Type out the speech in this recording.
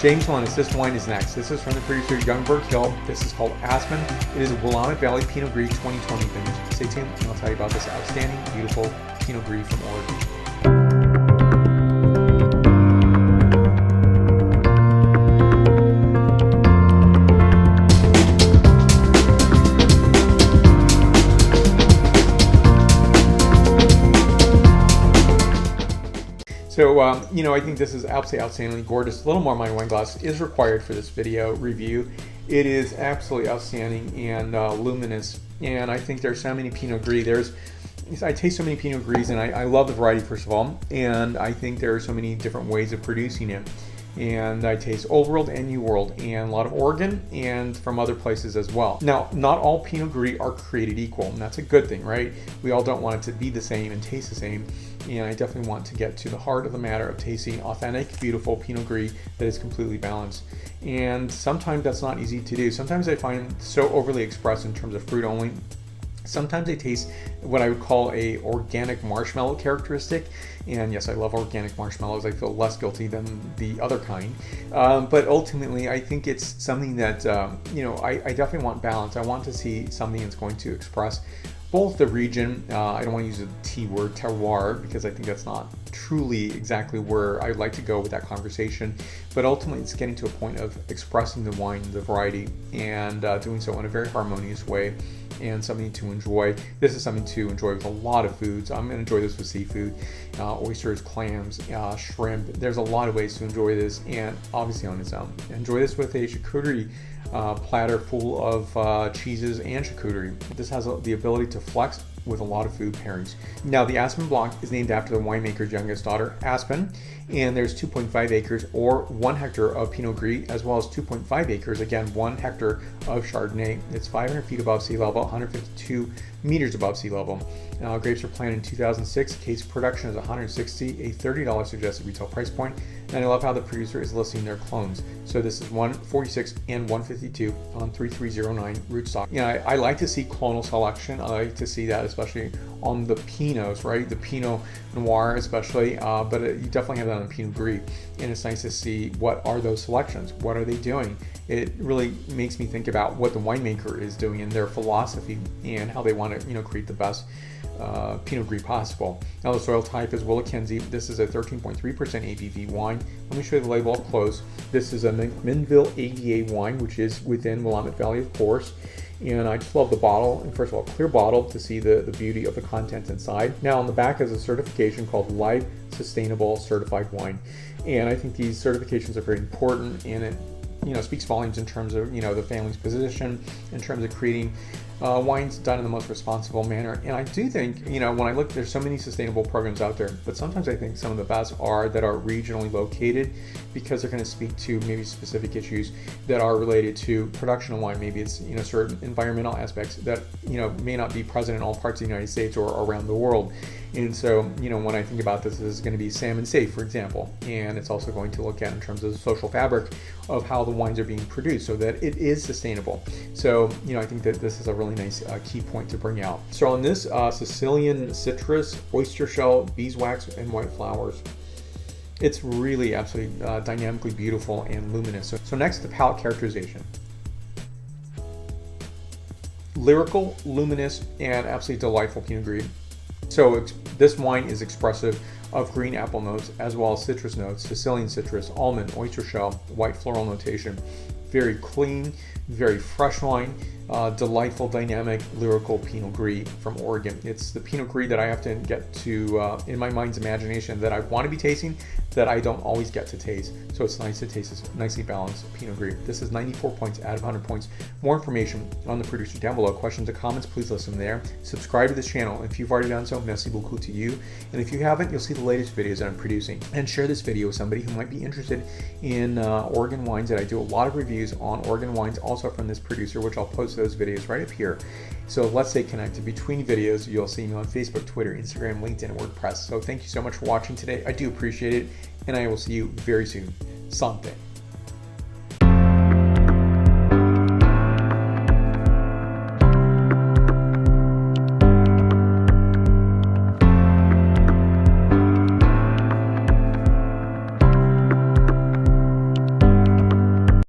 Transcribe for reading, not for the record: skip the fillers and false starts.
James Lennis, this wine is next. This is from the producer Youngberg Hill. This is called Aspen. It is a Willamette Valley Pinot Gris 2020 vintage. Stay tuned and I'll tell you about this outstanding, beautiful Pinot Gris from Oregon. So, I think this is absolutely outstandingly gorgeous. A little more of my wine glass is required for this video review. It is absolutely outstanding and luminous. And I think there's so many Pinot Gris. I taste so many Pinot Gris, and I love the variety, first of all. And I think there are so many different ways of producing it. And I taste Old World and New World, and a lot of Oregon and from other places as well. Now, not all Pinot Gris are created equal, and that's a good thing, right? We all don't want it to be the same and taste the same. And I definitely want to get to the heart of the matter of tasting authentic, beautiful Pinot Gris that is completely balanced. And sometimes that's not easy to do. Sometimes I find it so overly expressed in terms of fruit only. Sometimes they taste what I would call a organic marshmallow characteristic. And yes, I love organic marshmallows. I feel less guilty than the other kind. But ultimately, I think it's something that, I definitely want balance. I want to see something that's going to express both the region. I don't want to use the T word, terroir, because I think that's not truly exactly where I'd like to go with that conversation. But ultimately, it's getting to a point of expressing the wine, the variety, and doing so in a very harmonious way and something to enjoy. This is something to enjoy with a lot of foods. I'm going to enjoy this with seafood, oysters, clams, shrimp. There's a lot of ways to enjoy this, and obviously on its own. Enjoy this with a charcuterie platter full of cheeses and charcuterie. This has the ability to flex with a lot of food pairings. Now, the Aspen Blanc is named after the winemaker's youngest daughter, Aspen, and there's 2.5 acres or 1 hectare of Pinot Gris, as well as 2.5 acres, again, 1 hectare of Chardonnay. It's 500 feet above sea level, 152 meters above sea level. Grapes were planted in 2006. Case production is $160, a $30 suggested retail price point. And I love how the producer is listing their clones. So this is 146 and 152 on 3309 rootstock. I like to see clonal selection. I like to see that, especially on the Pinots, right? The Pinot Noir especially, but you definitely have that on the Pinot Gris. And it's nice to see what are those selections? What are they doing? It really makes me think about what the winemaker is doing in their philosophy and how they want to, create the best Pinot Gris possible. Now, the soil type is Willikenzie. This is a 13.3% ABV wine. Let me show you the label up close. This is a McMinnville AVA wine, which is within Willamette Valley, of course. And I just love the bottle. And first of all, clear bottle to see the beauty of the contents inside. Now, on the back is a certification called Live Sustainable Certified Wine. And I think these certifications are very important, and it speaks volumes in terms of, the family's position, in terms of creating wines done in the most responsible manner. And I do think, when I look, there's so many sustainable programs out there, but sometimes I think some of the best are that are regionally located, because they're going to speak to maybe specific issues that are related to production of wine. Maybe it's, certain environmental aspects that, may not be present in all parts of the United States or around the world. And so, when I think about this is going to be salmon safe, for example, and it's also going to look at in terms of the social fabric of how the wines are being produced so that it is sustainable. So, I think that this is a really nice key point to bring out. So on this Sicilian citrus, oyster shell, beeswax, and white flowers. It's really absolutely dynamically beautiful and luminous. So next, the palate characterization. Lyrical, luminous, and absolutely delightful Pinot Gris. So this wine is expressive of green apple notes as well as citrus notes, Sicilian citrus, almond, oyster shell, white floral notation. Very clean, very fresh wine, delightful, dynamic, lyrical Pinot Gris from Oregon. It's the Pinot Gris that I have to get to, in my mind's imagination, that I want to be tasting, that I don't always get to taste. So it's nice to taste this nicely balanced Pinot Gris. This is 94 points out of 100 points. More information on the producer down below. Questions or comments, please list them there. Subscribe to this channel. If you've already done so, merci beaucoup to you. And if you haven't, you'll see the latest videos that I'm producing. And share this video with somebody who might be interested in Oregon wines. That I do a lot of reviews on Oregon wines, also from this producer, which I'll post those videos right up here. So let's stay connected. Between videos, you'll see me on Facebook, Twitter, Instagram, LinkedIn, and WordPress. So thank you so much for watching today. I do appreciate it, and I will see you very soon. Santé.